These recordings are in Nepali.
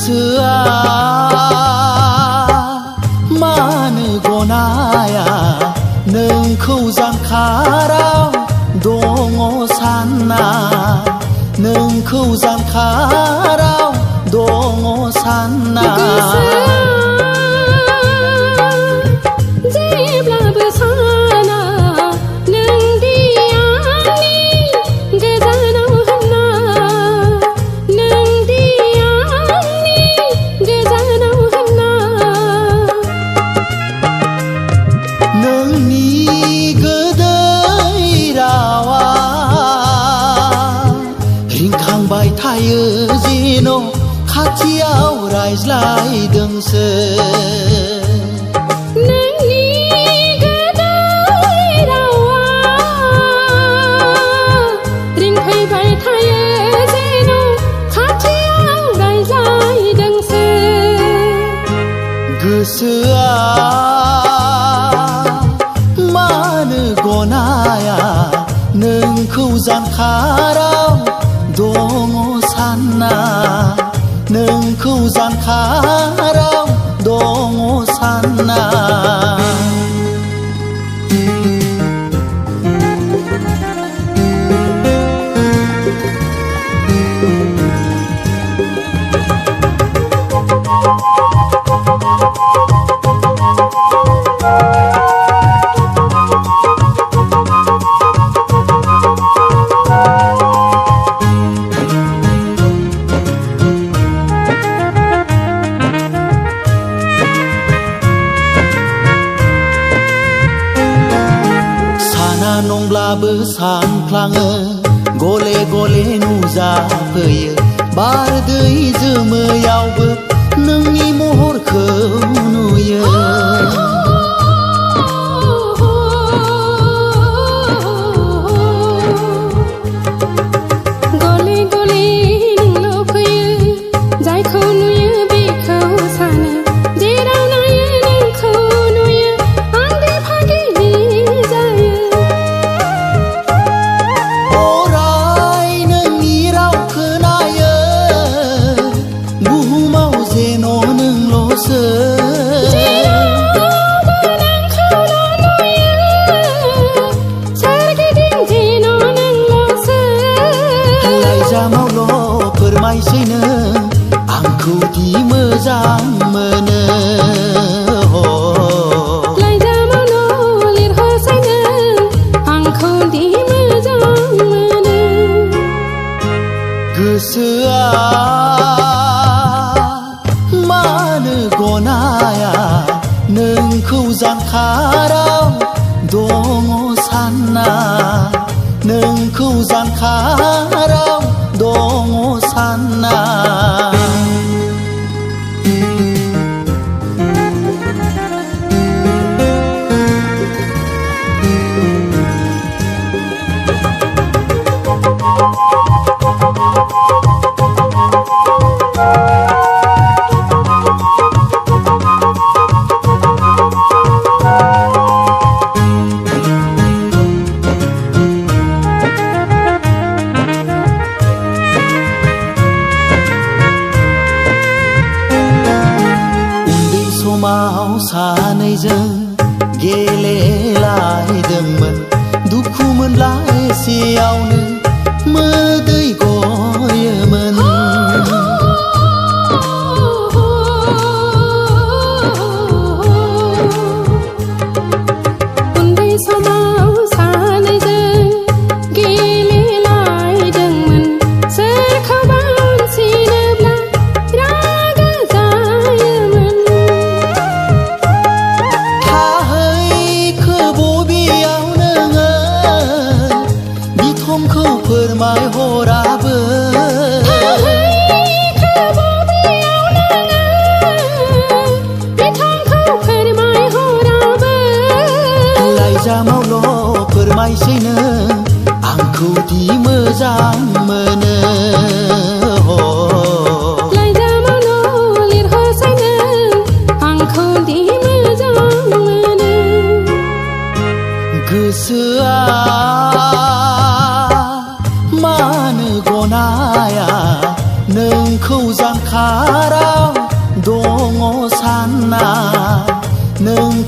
गोसोआ मानो गनाया नोंखौ जानखाराव दङ सानना नोंखौ जानखाराव दङ सानना जेब्लाबो साना नोंदि आंनि गोजानाव होनना नोंदि आंनि गोजानाव होनना नोंनि गोदै रावा रिंखांबाय थायो जेन' खाथियाव रायज्लायदोंसो नोंनि गोदै रावा रिंफैबाय थायो जेन' खाथियाव रायज्लायदोंसो गोसोआ मानो गनाया नोंखौ जानखाराव दङ सानना नोंखौ जानखाराव दङ सानना नंब्लाबो सानफ्लाङो गले गले नुजाफैयो बारदै जोमैयावबो नोंनि महरखौ नुयो गले गले नोंल' फैयो जायखौ नुयो बेखौ सानो जेराव नायो नोंखौ नुयो आन्दो फागिलि जायो लाइजामावल' फोरमायसै नों आंखौ दि मोजां मोनो लाइजामावल' लिरहरसै नों आंखौ दि मोजां मोनो गोसोआ मानो गनाया नोंखौ जानखाराव दङ सानना नोंखौ जानखाराव दङ सानना समाव सानैजों गेलेलायदोंमोन दुखु मोनला एसेयावनो मोदै गयोमोन उन्दै समाव सानैजों गेलेलायदोंमोन सोरखौबा अनसिनोब्ला रागा जायोमोन थाहैखो बबेयाव नोङो बिथंखौ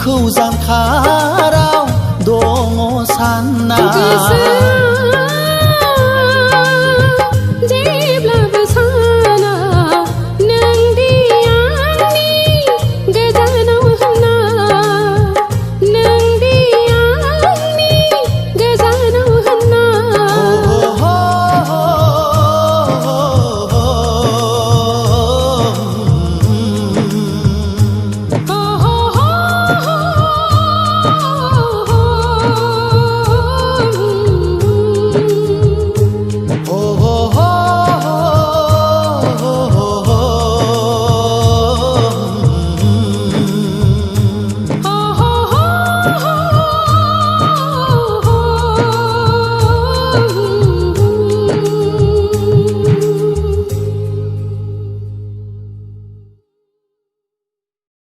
खौ जानखाराव दङ सानना गोसोआ